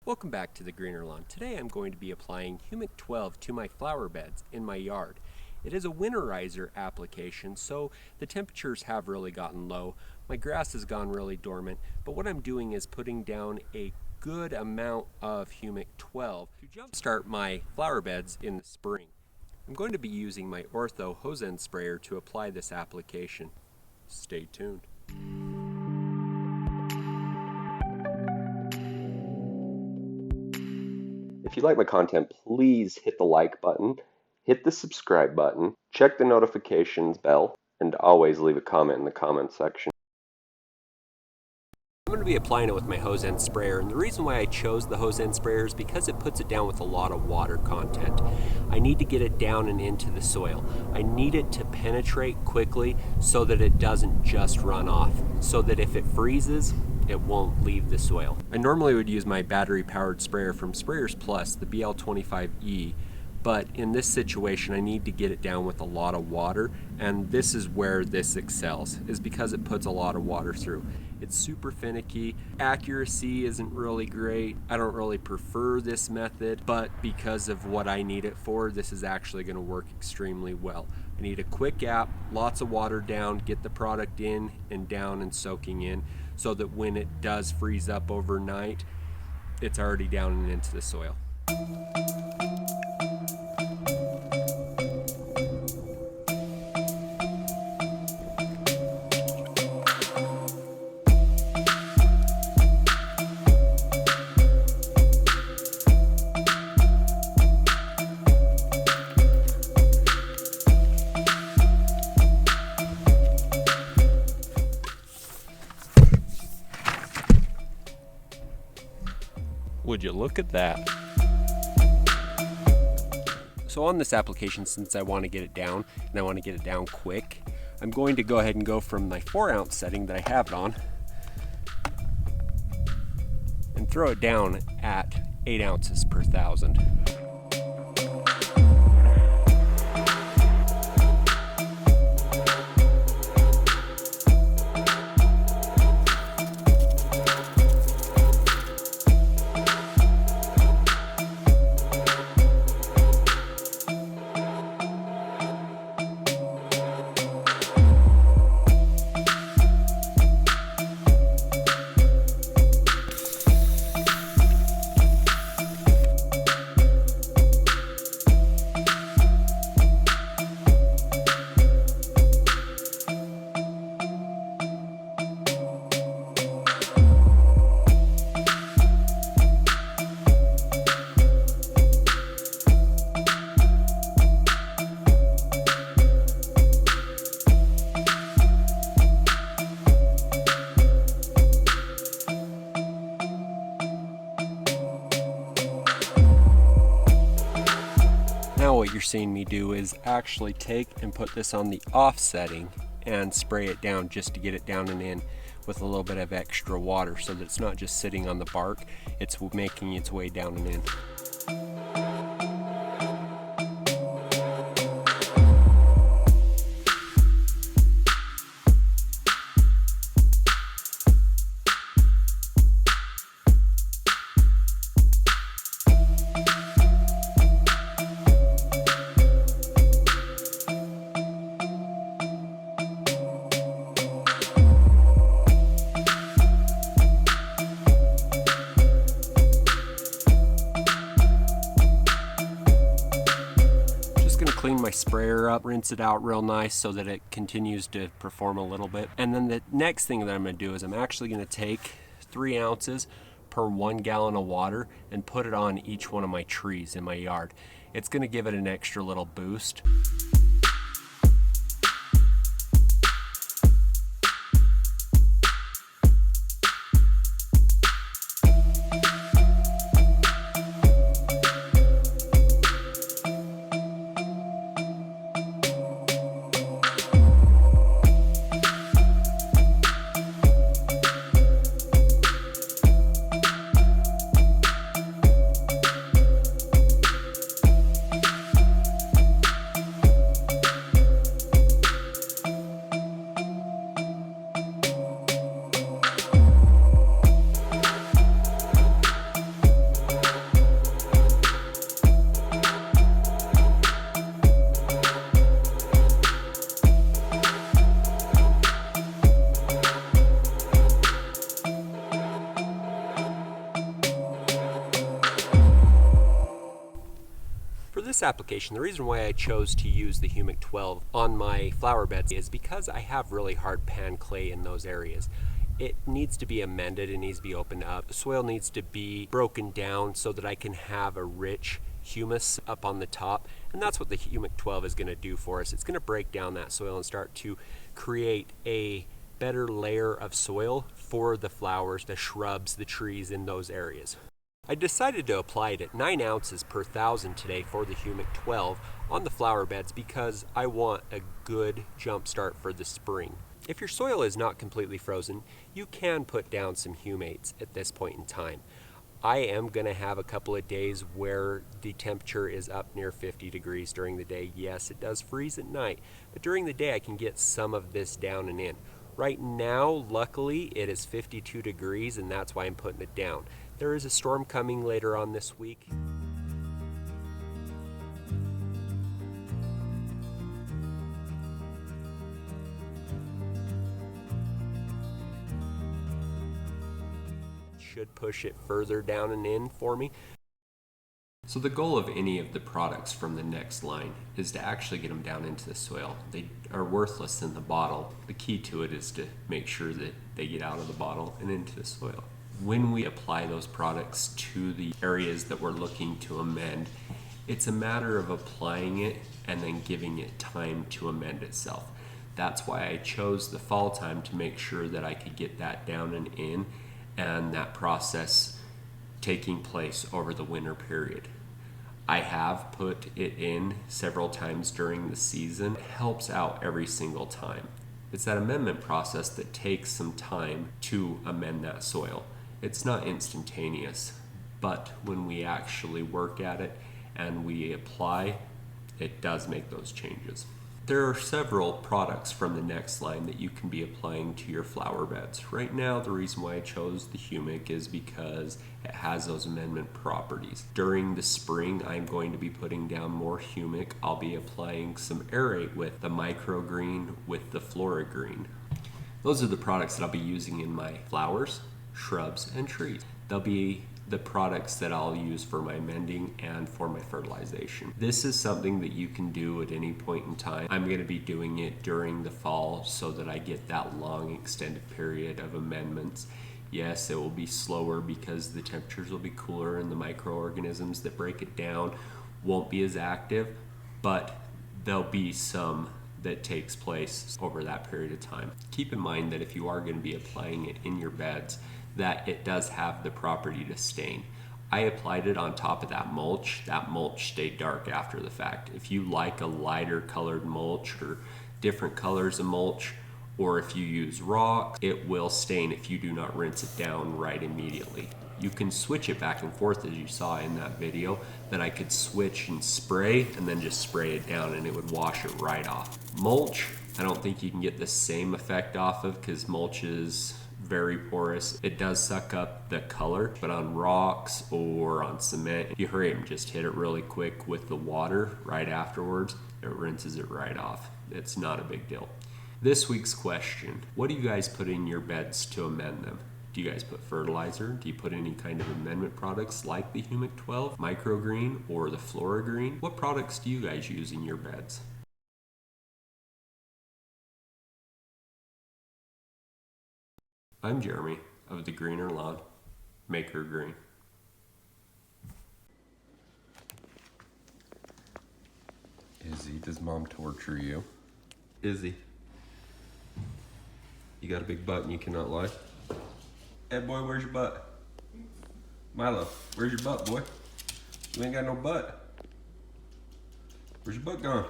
Welcome back to the Greener Lawn. Today I'm going to be applying Humic 12 to my flower beds in my yard. It is a winterizer application, so the temperatures have really gotten low. My grass has gone really dormant, but what I'm doing is putting down a good amount of Humic 12 to jumpstart my flower beds in the spring. I'm going to be using my Ortho hose end sprayer to apply this application. Stay tuned. If you like my content, please hit the like button, hit the subscribe button, check the notifications bell, and always leave a comment in the comment section. I'm going to be applying it with my hose end sprayer, and the reason why I chose the hose end sprayer is because it puts it down with a lot of water content. I need to get it down and into the soil. I need it to penetrate quickly so that it doesn't just run off, so that if it freezes, it won't leave the soil. I normally would use my battery powered sprayer from Sprayers Plus, the BL25E, but in this situation I need to get it down with a lot of water, and this is where this excels, is because it puts a lot of water through. It's super finicky, accuracy isn't really great. I don't really prefer this method, but because of what I need it for, this is actually going to work extremely well. I need a quick app, lots of water down, get the product in and down and soaking in, so that when it does freeze up overnight, it's already down and into the soil. Would you look at that? So on this application, since I want to get it down, and I want to get it down quick, I'm going to go ahead and go from my 4-ounce setting that I have it on and throw it down at 8 ounces per 1,000. Now what you're seeing me do is actually take and put this on the off setting and spray it down just to get it down and in with a little bit of extra water so that it's not just sitting on the bark, it's making its way down and in. Clean my sprayer up, rinse it out real nice so that it continues to perform a little bit. And then the next thing that I'm going to do is I'm actually going to take 3 ounces per 1 gallon of water and put it on each one of my trees in my yard. It's going to give it an extra little boost. This application, the reason why I chose to use the Humic 12 on my flower beds is because I have really hard pan clay in those areas. It needs to be amended, it needs to be opened up. The soil needs to be broken down so that I can have a rich humus up on the top, and that's what the Humic 12 is going to do for us. It's going to break down that soil and start to create a better layer of soil for the flowers, the shrubs, the trees in those areas. I decided to apply it at 9 ounces per 1,000 today for the Humic 12 on the flower beds because I want a good jump start for the spring. If your soil is not completely frozen, you can put down some humates at this point in time. I am going to have a couple of days where the temperature is up near 50 degrees during the day. Yes, it does freeze at night, but during the day I can get some of this down and in. Right now, luckily, it is 52 degrees, and that's why I'm putting it down. There is a storm coming later on this week. Should push it further down and in for me. So the goal of any of the products from the Next line is to actually get them down into the soil. They are worthless in the bottle. The key to it is to make sure that they get out of the bottle and into the soil. When we apply those products to the areas that we're looking to amend, it's a matter of applying it and then giving it time to amend itself. That's why I chose the fall time to make sure that I could get that down and in, and that process taking place over the winter period. I have put it in several times during the season. It helps out every single time. It's that amendment process that takes some time to amend that soil. It's not instantaneous, but when we actually work at it and we apply, it does make those changes. There are several products from the Next line that you can be applying to your flower beds. Right now, the reason why I chose the Humic is because it has those amendment properties. During the spring, I'm going to be putting down more Humic. I'll be applying some aerate with the microgreen with the florigreen. Those are the products that I'll be using in my flowers, shrubs, and trees. They'll be the products that I'll use for my mending and for my fertilization. This is something that you can do at any point in time. I'm going to be doing it during the fall so that I get that long extended period of amendments. Yes, it will be slower because the temperatures will be cooler and the microorganisms that break it down won't be as active, but there'll be some that takes place over that period of time. Keep in mind that if you are going to be applying it in your beds, that it does have the property to stain. I applied it on top of that mulch. That mulch stayed dark after the fact. If you like a lighter colored mulch or different colors of mulch, or if you use rocks, it will stain if you do not rinse it down right immediately. You can switch it back and forth as you saw in that video. Then I could switch and spray and then just spray it down and it would wash it right off. Mulch, I don't think you can get the same effect off of because mulch is very porous. It does suck up the color, but on rocks or on cement, if you hurry up and just hit it really quick with the water right afterwards, it rinses it right off. It's not a big deal. This week's question, what do you guys put in your beds to amend them? Do you guys put fertilizer? Do you put any kind of amendment products like the Humic 12, microgreen, or the florigreen? What products do you guys use in your beds? I'm Jeremy of The Greener Lawn, Maker Green. Izzy, does mom torture you? Izzy, you got a big butt and you cannot lie? Hey boy, where's your butt? Milo, where's your butt, boy? You ain't got no butt. Where's your butt gone?